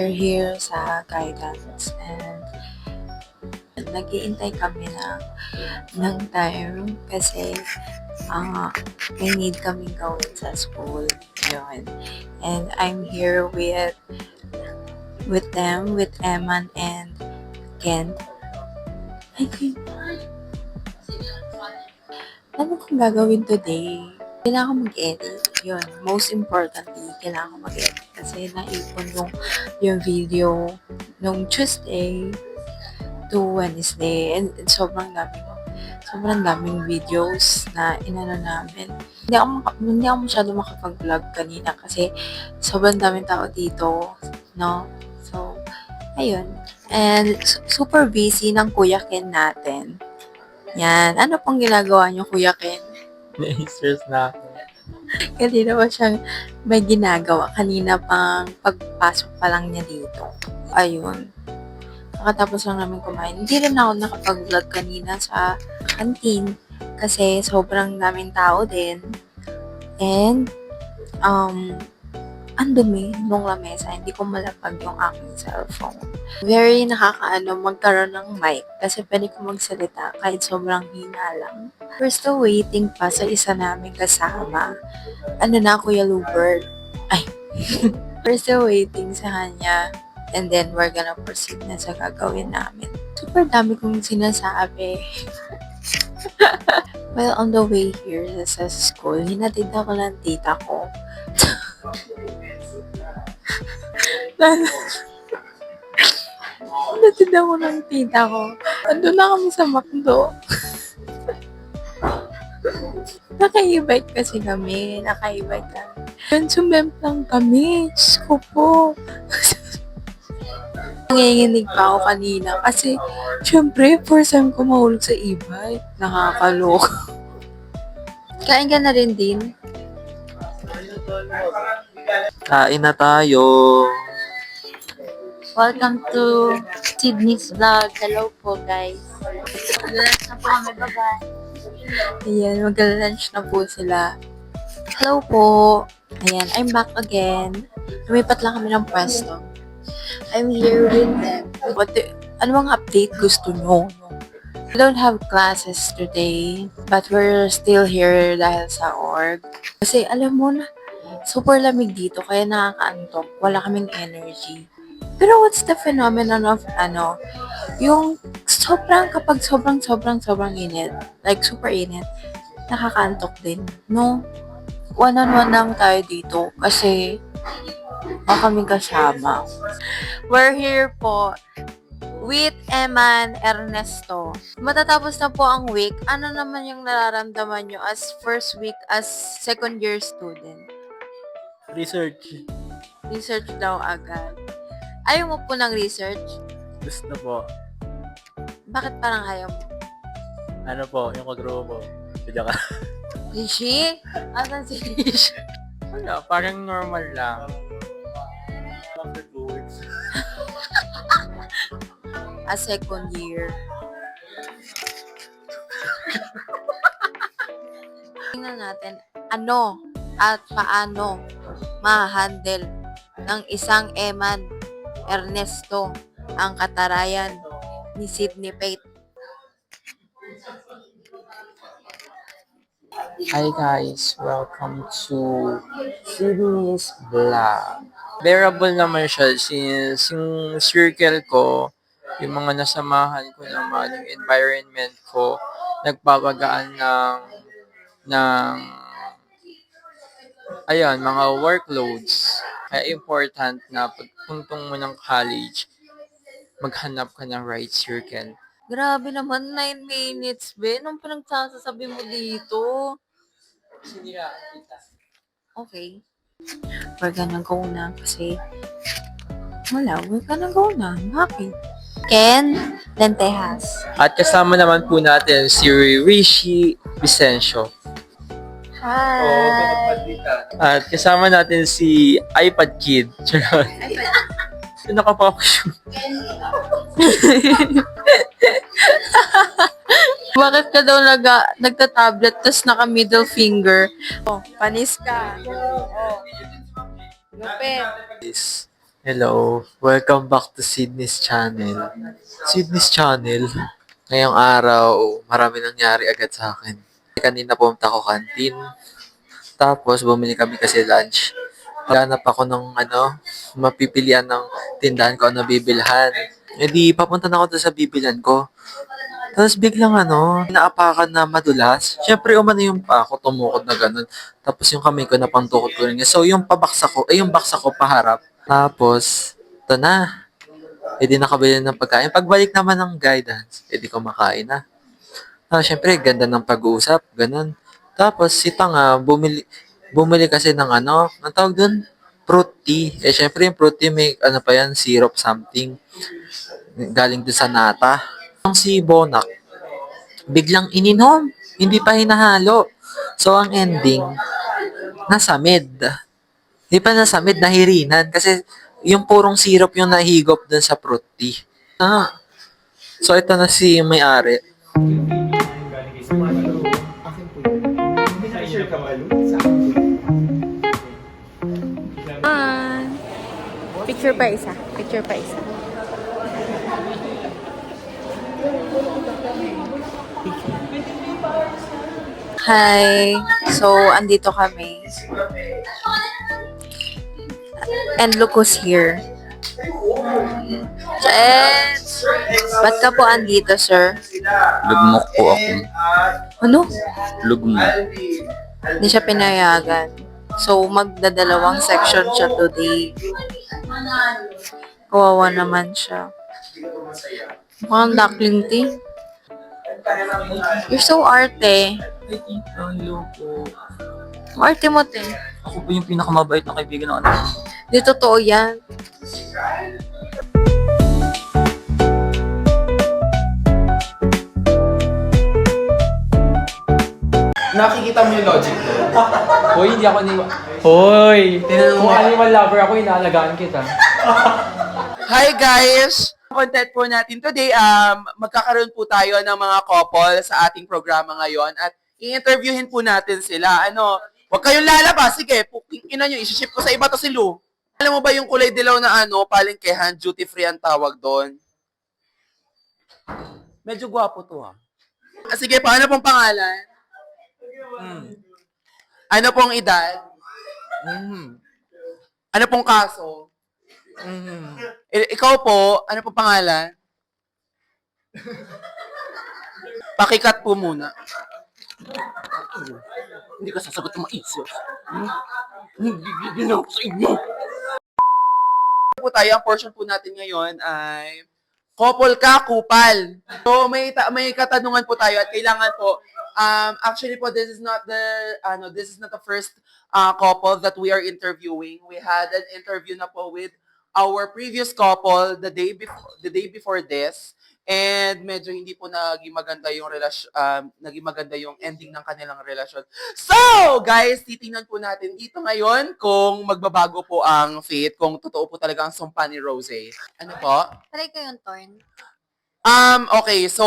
we're here sa guidance and nag-iintay kami ng time kasi may need kaming gawin sa school. Yun. And I'm here with them, with Eman and Ken. Ay, ano kong gagawin today? Kailangan ko mag-edit. Yun. Most importantly, kailangan ko mag-edit. Kasi naipon yung video nung Tuesday to Wednesday. And sobrang daming videos na inano namin. Hindi ako masyado makapag-vlog kanina kasi sobrang daming tao dito. No? So, ayun. And super busy ng Kuya Ken natin. Yan. Ano pong ginagawa niyo, Kuya Ken? Na-stress na ako. Kanina pa siyang may ginagawa. Kanina pang pagpasok pa lang niya dito. Ayun. Nakatapos lang namin kumain. Hindi rin ako nakapag-vlog kanina sa canteen kasi sobrang daming tao din. And, ang dumi nung lamesa. Hindi ko malapag yung aking cellphone. Very nakakaano magkaroon ng mic kasi pwede ko magsalita kahit sobrang hina lang. We're still waiting pa sa isa namin kasama. Ano na, Kuya Lubert? Ay, we're still waiting sa kanya. And then, we're gonna proceed na sa gagawin namin. Super dami kong sinasabi. Well, on the way here sa school, hinatid ako ng tita ko. Hinatid ako ng tita ko. Andun na kami sa McDo. Naka-e-bike kasi kami. Naka-e-bike kami. Yun, sumemplang kami. Diyos ko po. Nanginginig pa ako kanina kasi syempre, first time ko mahulog sa e-bike. Nakakaloka. Kain ka na rin din? Kain na tayo. Welcome to Sydney's Vlog. Hello po, guys. Mag-lunch na po kami. Bye-bye. Ayan, mag-lunch na po sila. Hello po. Ayan, I'm back again. Lumipat lang kami ng pwesto. I'm here with them. Ano bang update gusto nyo? We don't have classes today, but we're still here dahil sa org. Kasi alam mo na, super lamig dito, kaya nakakaantok. Wala kaming energy. Pero what's the phenomenon of yung kapag sobrang init, like super init, nakakaantok din, no? One-on-one lang tayo dito kasi kaming kasama. We're here po with Eman Ernesto. Matatapos na po ang week. Ano naman yung nararamdaman nyo as first week as second year student? Research. Research daw agad. Ayaw mo po ng research? Gusto po. Bakit parang ayaw mo? Ano po, yung kagrupo. Pwede ka. Rishi? Asan si Rishi? Wala, parang normal lang. After 2 weeks. A second year. Tingnan natin ano at paano ma-handle ng isang Eman Ernesto ang katarayan ni Sydney Pate. Hi guys, welcome to Sydney's Vlog. Bearable naman siya since yung circle ko, yung mga nasamahan ko naman, yung environment ko, nagpapagaan ng mga workloads. Kaya important na pagpuntong mo ng college, maghanap ka ng right circle. Grabe naman, 9 minutes, be. Anong pinagsasabi mo dito? Okay. We're gonna go na kasi we're gonna go na. Bakit? Ken Lentejas. At kasama naman po natin si Rishi Vicencio. Hi! At kasama natin si iPad Kid. Charot. Sino ka pa ako? Bakit ka daw nagta-tablet tas naka-middle finger? Oh, panis ka. Oh. Lupit. Hello, welcome back to Sydney's Channel. Sydney's Channel. Ngayong araw, marami nangyari agad sa akin. Kanina pumunta ako kantin, tapos bumili kami kasi lunch. Hanap ako ng mapipilian ng tindahan ko ano bibilhan. E di, papunta na ako doon sa bibilhan ko. Tapos biglang naapakan na madulas. Siyempre, umano yung pa ako, tumukod na ganun. Tapos yung kamay ko na pangtukod ko rin. So, yung yung baksa ko paharap. Tapos, ito na. E di nakabili ng pagkain. Pagbalik naman ng guidance, e di kumakain na. Siyempre, ganda ng pag-uusap, ganun. Tapos, si Tanga, bumili kasi ng ang tawag dun? Fruit tea. Eh, syempre, yung fruit tea may, pa yan, syrup something. Galing dun sa nata. Ang si Bonak, biglang ininom. Hindi pa hinahalo. So, ang ending, nasa mid. Hindi pa nasa mid, nahirinan. Kasi, yung purong syrup yung nahigop dun sa fruit tea. So, ito na si may-ari. Picture pa isa. Picture pa isa. Hi. So, andito kami. And look who's here. Yes! Ba't ka po andito, sir? Lugmok po ako. Ano? Lugmok. Hindi siya pinayagan. So, magdadalawang section siya today. Kawawa naman siya. Mukhang duckling tea. You're so arte. Ay, tita, hello po. Arte mo, te. Ako po yung pinakamabait na kaibigan ng anak ko. Di totoo yan. Nakikita mo yung logic doon? Hoy, hindi ako Hoy! Tinanong Kung mo- animal lover ako, inaalagaan kita. Hi guys! Content po natin today, magkakaroon po tayo ng mga couple sa ating programa ngayon at i-interviewin po natin sila. Huwag kayong lalabas. Sige, puking ina nyo, isiship ko sa iba to si Lou. Alam mo ba yung kulay dilaw na palengkehan, duty free ang tawag doon? Medyo gwapo to Sige, paano pong pangalan? Ano pong edad? Ano pong kaso? Ikaw po, ano pong pangalan? Pakikat po muna. Hindi ka sasagot ng maisip. Hindi na ako sa inyo. Po tayo, ang portion po natin ngayon ay couple ka, kupal. So may katanungan po tayo at kailangan po actually po this is not the first couple that we are interviewing. We had an interview na po with our previous couple the day before this. And medyo hindi po naging maganda yung ending ng kanilang relasyon. So, guys, titingnan po natin dito ngayon kung magbabago po ang fate, kung totoo po talaga ang sumpa ni Rose. Ano po? Try ko yung torn. Okay, so,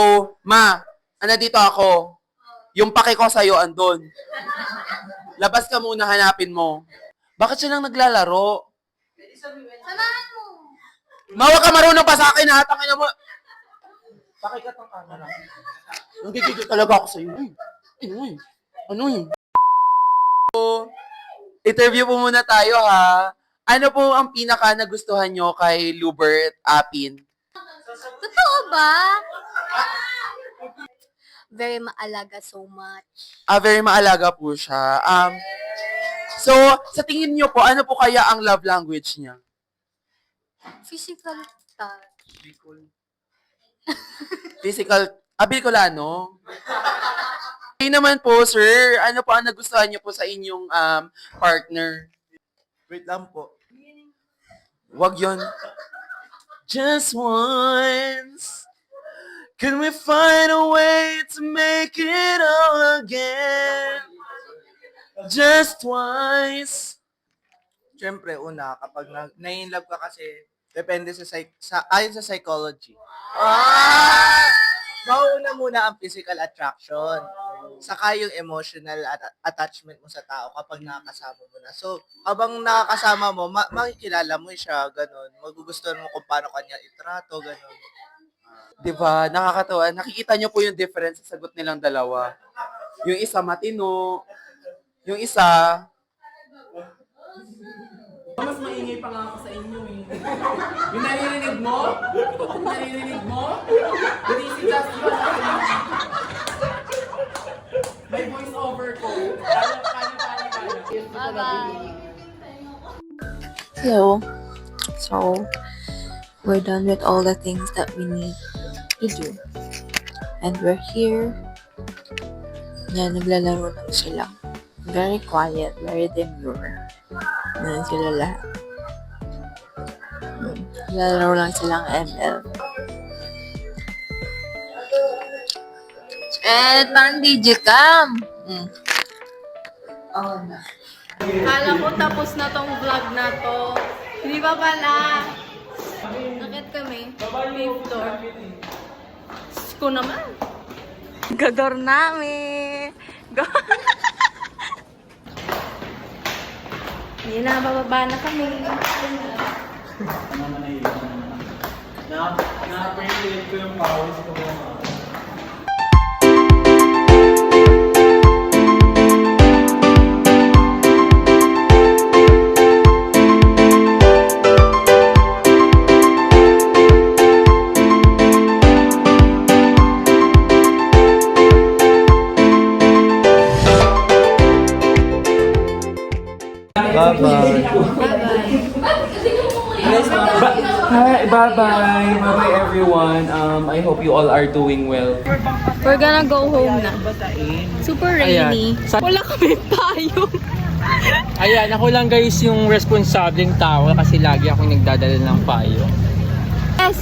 dito ako. Yung pake ko sa'yo, andun. Labas ka muna, hanapin mo. Bakit siya lang naglalaro? Samahan mo! Huwag ka marunong pa sa akin, ha? Tangina mo. Pakikat ang camera. Nagigigil talaga ako sa'yo. Ano yun? So, interview po muna tayo, ha? Ano po ang pinaka nagustuhan nyo kay Lubert Apin? Totoo ba? Very maalaga so much. Very maalaga po siya. So, sa tingin nyo po, ano po kaya ang love language niya? Physical touch. Physical, Bicolano? Kayo naman po, sir, ano po ang nagustuhan niyo po sa inyong partner? Wait lang po. Wag yon. Just once, can we find a way to make it all again? Just twice. Siyempre, una, kapag na-inlove ka kasi, depende ayon sa psychology. Mauuna muna ang physical attraction. saka yung emotional attachment mo sa tao kapag nakakasama mo na. So, habang nakakasama mo, makikilala mo siya, ganun. Magugustuhan mo kung paano kanya itrato, ganun. Di ba? Nakakatawa. Nakikita niyo po yung difference sa sagot nilang dalawa. Yung isa matino, yung isa... Mas maingay pa nga ako sa inyo eh. Yung naririnig mo? Yung naririnig mo? Hindi si Jasper. May voice over ko. Hello. So, we're done with all the things that we need to do. And we're here. Yan, naglalaro lang sila. Very quiet, very demure. Yan sila lahat. Naglalaro lang silang ML. And parang DJ Cam. Kala ko tapos na tong vlog na to. Hindi pa pala. Nakit kami. 5th floor. Ko naman. Gador namin. Hindi na, bababa na kami. Na-appreciate ko yung pawis ko mga. Bye-bye. Hi, bye-bye. Bye-bye everyone. I hope you all are doing well. We're gonna go home na. Super rainy. Wala kami payong. Ayan, ako lang guys yung responsableng tao kasi lagi akong nagdadala ng payo. Yes!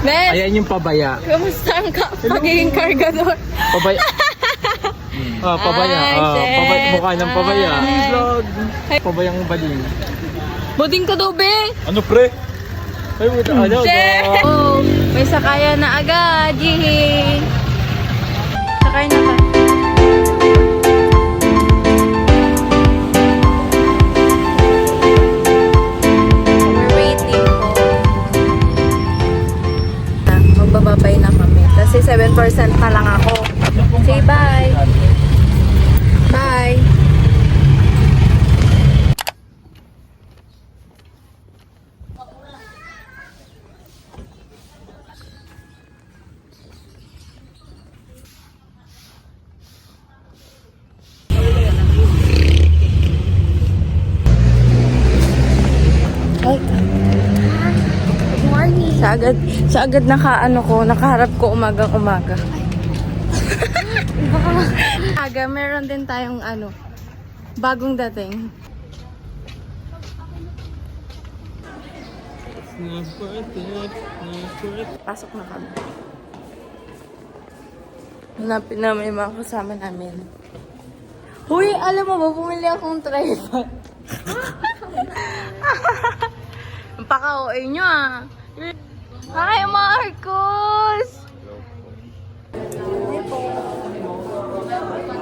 Nes! Ayan yung pabaya. Kamusta ang pagiging kargador? Pabaya. Pabaya. Shit. Mukha ng pabaya. Vlog. Pabayang bading. Buding ka daw, be! Ano pre? Ay, ano? Shit! Oh, may sakaya na agad. Yee! Sakay na ka. We're waiting po. Magbababay na kami. Kasi 7% na lang ako. Say bye! Bye! Sa agad nakaharap ko umagang-umaga. Aga, meron din tayong bagong dating. Pasok na kami. Hanapin namin yung mga kasama namin. Huy, alam mo ba, bumili akong tripod. Ang paka-OA nyo ah. Hi, Marcos!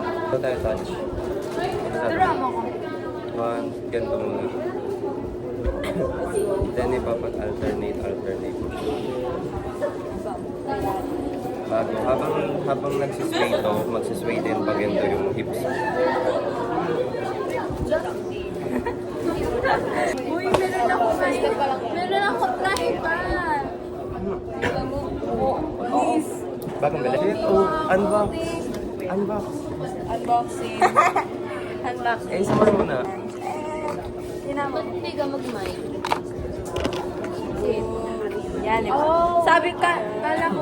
Ito tayo touch. Drama ko. One, ganito muna. Then ipapat-alternate. Bago, habang nagsisway to, magsisway din pag ganito yung hips. Uy, meron ako tripod. Please. Bagong bili. Oh, unbox. Unboxing. Unboxing. Eh, sama muna. Ba't hindi ka mag-mic? Yan, diba? Sabi ka, kala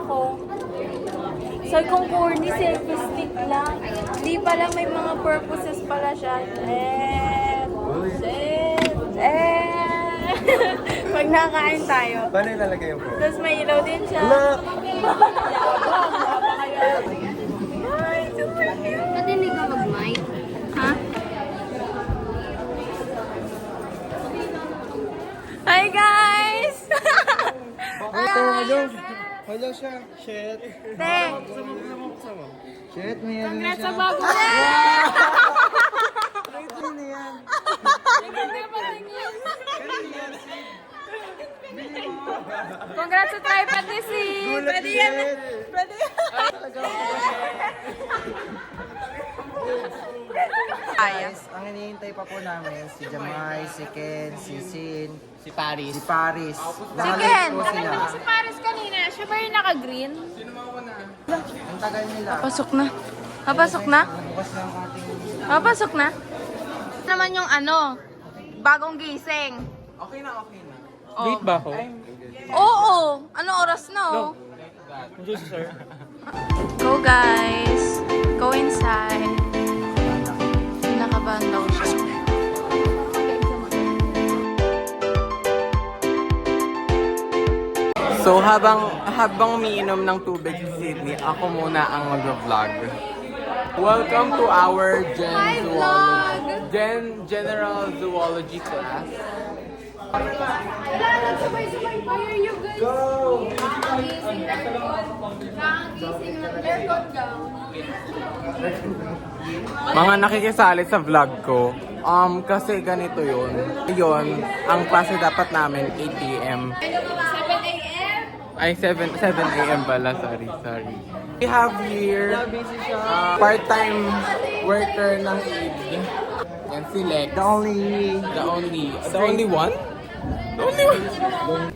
ko, sabi kong corny, selfie stick lang. Hindi pala may mga purposes pala siya. Pag nakain tayo. Paano ilalagay yung phone? Tapos may ilaw din siya. Ay, super cute. Ba't hindi ka mag-mic? Ha? Hi guys! Hello siya. Shit. Te! Shit, may ano na Congrats siya. sa bago na! Ano na yan? Congrats sa tripod ni Si! Pwede yan! Pwede yan! Guys, ang hinihintay pa po namin si Jamai, si Ken, si Sin, Si Paris. si Paris. Si Ken! Nandun si Paris kanina. Siya ba yung naka-green? Ang tagal nila. Papasok na. Papasok na? Bukas lang ating... Papasok na? Naman yung ano, bagong gising. Okay na, okay na. Wait ba ako? Oo! Ano oras na oh? Nandiyo si sir. Go guys! Go inside. Nakabahan daw siya. So habang umiinom ng tubig si Sydney, ako muna ang mag-vlog. Welcome to our General Zoology class. Sabay-sabay, fire you guys! Go! Nakagising na doon. Nakagising na aircon gown. Mga nakikisali sa vlog ko, kasi ganito yun. Yun, ang klase dapat namin 8 p.m. 7 a.m.? Ay, 7 a.m. pala, sorry. We have here part-time worker ng ED. Yan si Lex. The only one? The only one?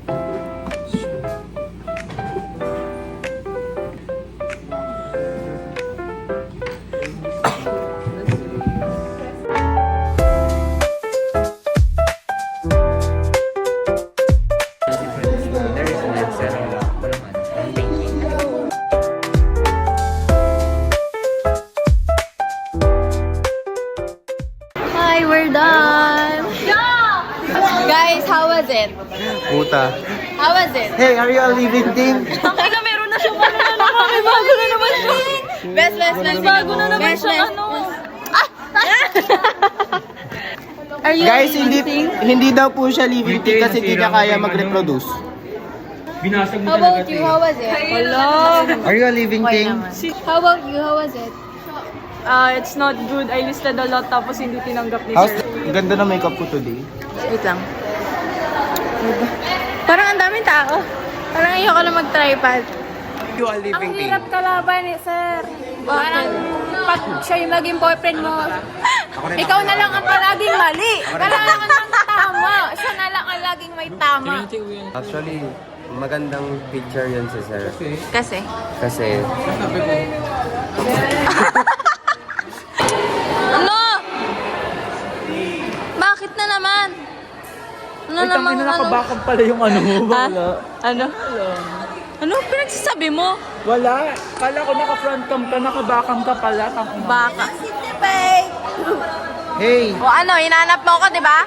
Hi, we're done! Guys, how was it? Puta. How was it? Hey, are you a living thing? Ang ina, meron na siyang ano na naman. May bago na naman siya. Best. May bago na naman siya. Ano? Are you Guys, living? hindi daw po siya living thing kasi hindi niya kaya mag-reproduce. How about you? How was it? Hello. Are you a living thing? How about you? How was it? It's not good. I listed a lot tapos hindi tinanggap ni How's sir. ganda ng makeup ko today? Wait lang. Parang ang daming tao. Parang ayoko na mag-tripod. You are Ang living thing. hirap kalaban eh, sir. Parang pag siya yung naging boyfriend mo, ikaw na lang ang palaging mali. Kailangan ng tama. Siya na lang ang laging may tama. Actually, magandang picture yun si sir. Kasi? Kasi Ano? Bakit na naman? Ano naman? Nakabakang pala yung ano mo. Ano? Ano pinagsasabi mo? Wala. Kala ko naka-front cam ka, nakabakang ka pala. Baka. Hey! O ano, hinanap mo ko, di ba?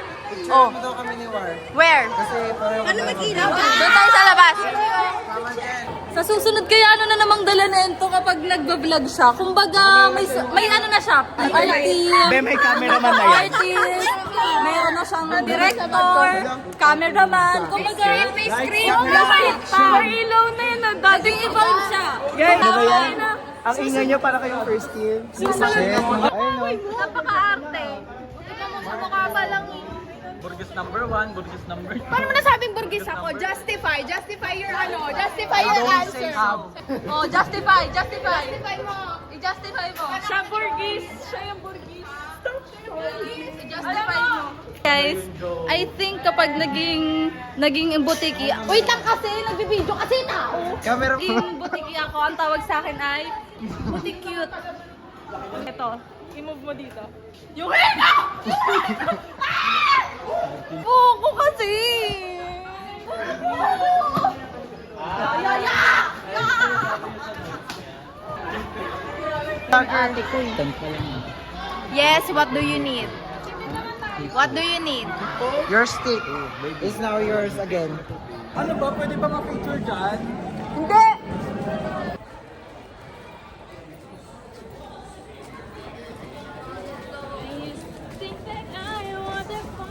Oh. daw kami ni War. Where? Kasi parang... Ano Doon tayo sa labas. Sa susunod kaya ano na namang dala na ito kapag nagbablog siya. Kumbaga may ano na siya. Artist. may cameraman na yan. Artist. Meron na siyang director. Cameraman. Kumbaga may script. Lahat pa. Ilaw na yun. Dating ibang siya. Guys, ano ba yan? Ang ingay niyo para kayong first year. Susunod Shit. mo. Ayun no. Napaka-arte. Tignan mo sa mukha pa lang eh. Burgess number 1, Burgess number 2. Paano mo nasabing burgis ako? Justify your ano, justify your answer. Oh, justify mo. I-justify mo. Siya burgis, siya yung burgis. I-justify mo. Guys, I think kapag naging butiki, wait lang kasi, nagbibideo kasi tao. Camera Yung butiki ako, ang tawag sa akin ay butikute. Ito, i-move mo dito. Yung hina! Buko kasi! Ate ko. Yes, what do you need? What do you need? Your stick is now yours again. Ano ba? Pwede ba ma-picture dyan? Hindi!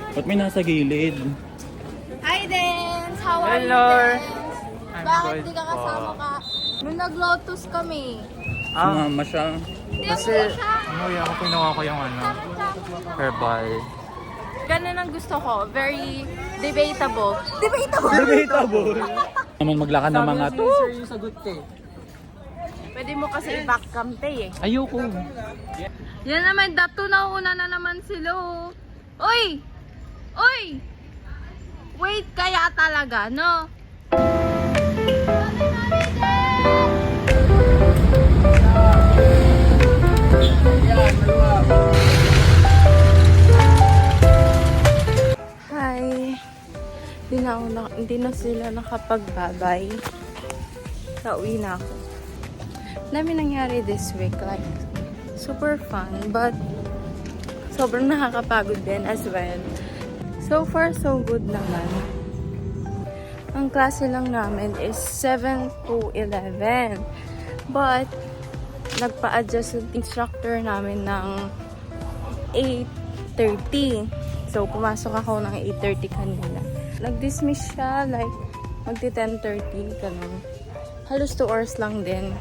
Ba't may nasa gilid? Hi, Dance! How are Hello. you, Dance? Bakit di ka kasama ka? Nung nag-lotus kami. Sumama siya. Kasi, Ako kinuha ko yung herbal. ganun ang gusto ko. Very debatable. Naman maglakad ng mga to. Pwede mo kasi i-backcam eh. Ayoko. Yan naman, dato nauna na naman sila. Oh. Uy! Uy! Wait, kaya talaga, no? Hi! Hindi na sila nakapagbabay. Nauwi na ako. Dami nangyari this week, like, super fun, but sobrang nakakapagod din as well. So far, so good naman. Ang klase lang namin is 7 to 11. But, nagpa-adjust yung instructor namin ng 8:30. So, pumasok ako ng 8:30 kanina. Nag-dismiss siya, like, magti-10:30, ganun. Halos 2 hours lang din.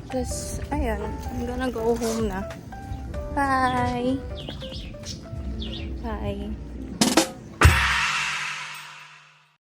Tapos, ayan, I'm gonna go home na. Bye! Bye!